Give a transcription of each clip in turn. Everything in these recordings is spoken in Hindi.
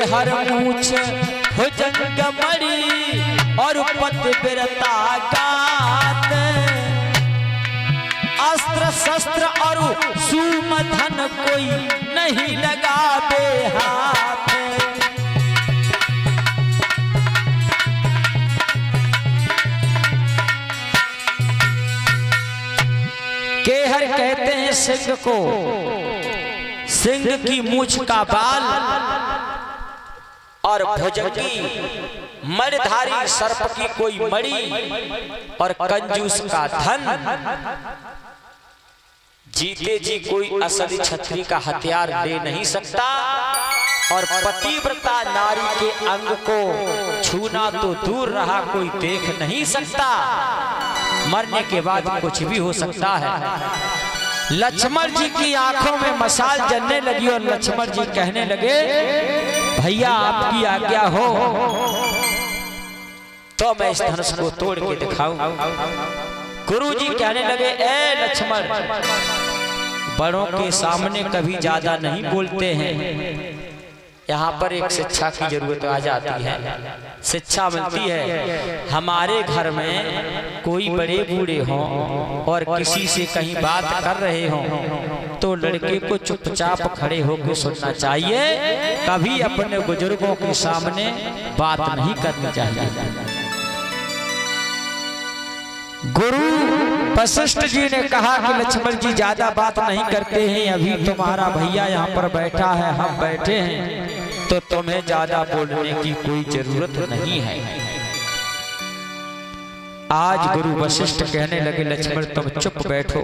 हर मूछ भुजंग मणि और पद बिरता गात, अस्त्र शस्त्र और सुमधन कोई नहीं लगावे हाथ। केहर कहते हैं सिंह को, सिंह की मूछ का बाल और भुजंगी मणिधारी सर्प की कोई मणि और कंजूस का धन। जीते जी कोई असली छत्री का हथियार ले नहीं सकता और पतिव्रता नारी के अंग को छूना तो दूर रहा कोई देख नहीं सकता। मरने के बाद कुछ भी हो सकता है। लक्ष्मण जी की आंखों में मशाल जलने लगी और लक्ष्मण जी कहने लगे भैया आपकी आज्ञा हो तो मैं इस धनुष को तोड़ के दिखाऊं। गुरुजी कहने लगे ए लक्ष्मण, बड़ों के सामने कभी ज्यादा नहीं बोलते हैं। यहाँ पर एक शिक्षा की जरूरत आ जाती है, शिक्षा मिलती है। हमारे घर में कोई बड़े बूढ़े हों और किसी से कहीं बात कर रहे हों तो लड़के को चुपचाप खड़े होकर सुनना चाहिए, कभी अपने बुजुर्गों के सामने बात नहीं करनी चाहिए। गुरु वशिष्ठ जी ने कहा कि लक्ष्मण जी ज्यादा बात नहीं करते हैं, अभी तुम्हारा भैया यहाँ पर बैठा है, हम बैठे हैं, तो तुम्हें ज्यादा बोलने की कोई जरूरत नहीं है। आज गुरु वशिष्ठ कहने लगे लक्ष्मण तुम चुप बैठो।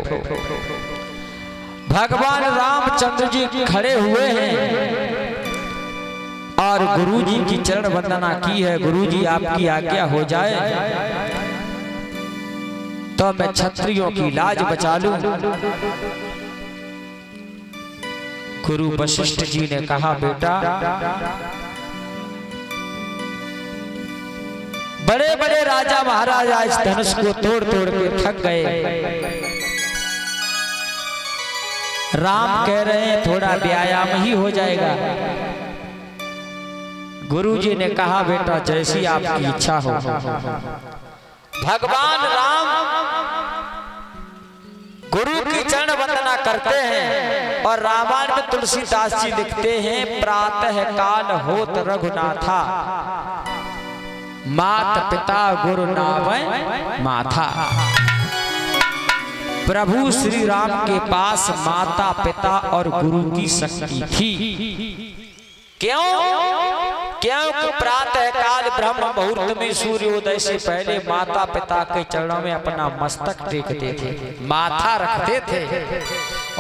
भगवान रामचंद्र जी खड़े हुए हैं और गुरु जी की चरण वंदना की है। गुरु जी आपकी आज्ञा हो जाए तो मैं क्षत्रियों की लाज बचा लूं। गुरु वशिष्ठ जी ने कहा बेटा, बड़े बड़े राजा महाराजा इस धनुष को तोड़ तोड़ के थक गए। राम कह रहे हैं थोड़ा व्यायाम ही हो जाएगा। गुरु जी ने कहा बेटा जैसी आपकी इच्छा हो। भगवान राम गुरु की चरण वंदना करते हैं और रामायण में तुलसीदास जी लिखते हैं प्रातः काल होत रघुनाथा मात पिता गुरु नावै माथा। प्रभु श्री राम के पास माता पिता और गुरु की शक्ति थी। क्योंकि प्रातः काल ब्रह्म मुहूर्त में सूर्योदय से पहले माता पिता के चरणों में अपना मस्तक टेकते थे, माथा रखते थे।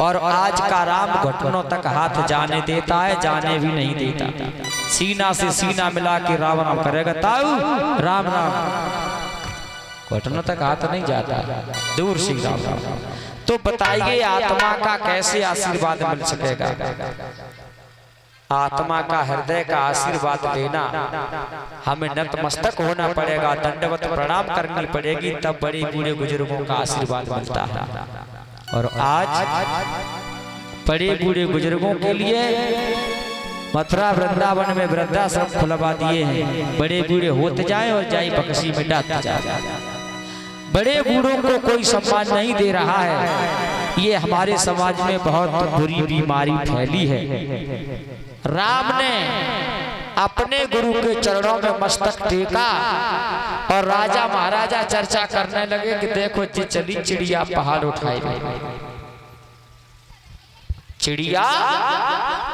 और आज का राम घुटनों तक हाथ जाने देता है, जाने भी नहीं देता। सीना से सीना मिला के राम राम करेगा ताऊ राम राम, घुटनों तक हाथ नहीं जाता, दूर से राम राम। तो बताइए आत्मा का कैसे आशीर्वाद मिल सकेगा? आत्मा का हृदय का आशीर्वाद लेना हमें नतमस्तक होना पड़ेगा, दंडवत प्रणाम करनी पड़ेगी, तब बड़े बूढ़े बुजुर्गों का आशीर्वाद मिलता है। और आज बड़े बूढ़े बुजुर्गों के लिए मथुरा वृंदावन में वृद्धाश्रम खुलवा दिए हैं। बड़े बूढ़े होते जाए और जाई बक्सी में डालते जाए। बड़े बूढ़ों को कोई सम्मान नहीं दे रहा है। ये हमारे समाज में बहुत बुरी बीमारी फैली है। राम ने अपने गुरु के चरणों में मस्तक टेका और राजा महाराजा चर्चा करने लगे कि देखो जी चली चिड़िया पहाड़ उठाई गई। चिड़िया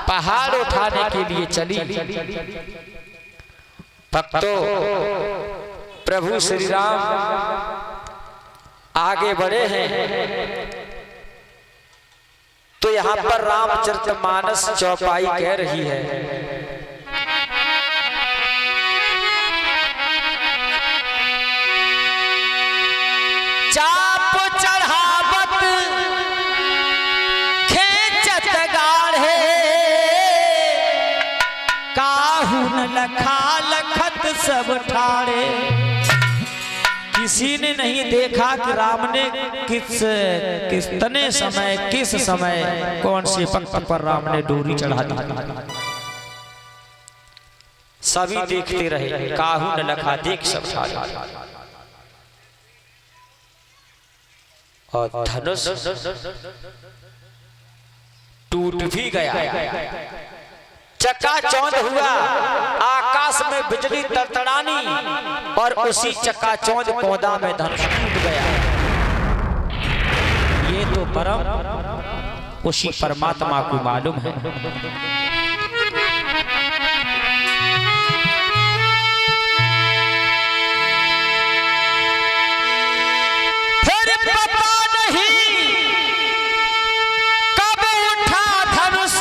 पहाड़ उठाने के लिए चली। भक्तों, प्रभु श्री राम आगे बढ़े हैं तो यहाँ पर रामचरितमानस चौपाई कह रही है, चाप चढ़ावत खेचत गाढ़े काहू न लखा लखत सब ठाड़े। किसी ने नहीं देखा कि राम ने कितने समय किस समय कौन से पक्ष पर राम ने डोरी चढ़ा दी। सभी देखते रहे, काहू न लखा देख सब ठाल। और धनुष टूट भी गया, चकाचौंध हुआ, आकाश में बिजली तड़तड़ानी और उसी चकाचौंध पौधा में धनुष टूट गया। ये तो परम उसी परमात्मा को मालूम है। फिर पता नहीं कब उठा धनुष,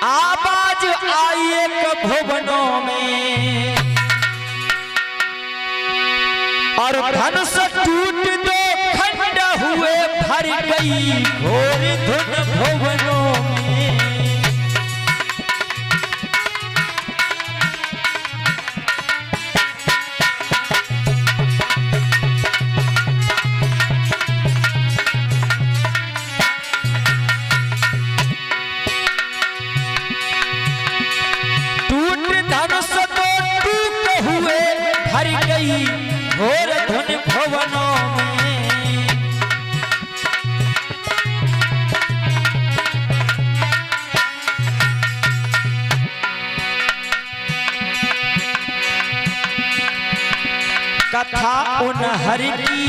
आवाज आई एक भुवनों में, और धनुष टूट दो खंड हुए, भर गई घोर धुन भुवनों में। टूट धनुष दो टूट हुए, भर गई घोर धुन भुवनों में। कथा उन हरि की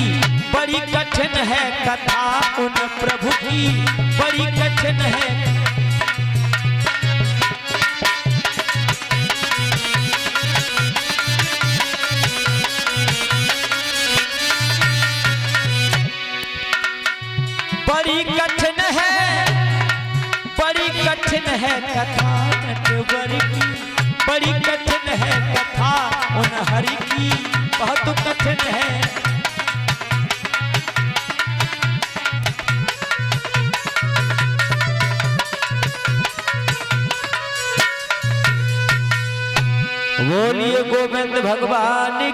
बड़ी कठिन है, कथा उन प्रभु की बड़ी कठिन है। बड़ी कठिन है, बड़ी कठिन है कथा नटवर की, बड़ी कठिन है कथा उन हरि की बहुत कठिन है। बोलिए गोविंद भगवान।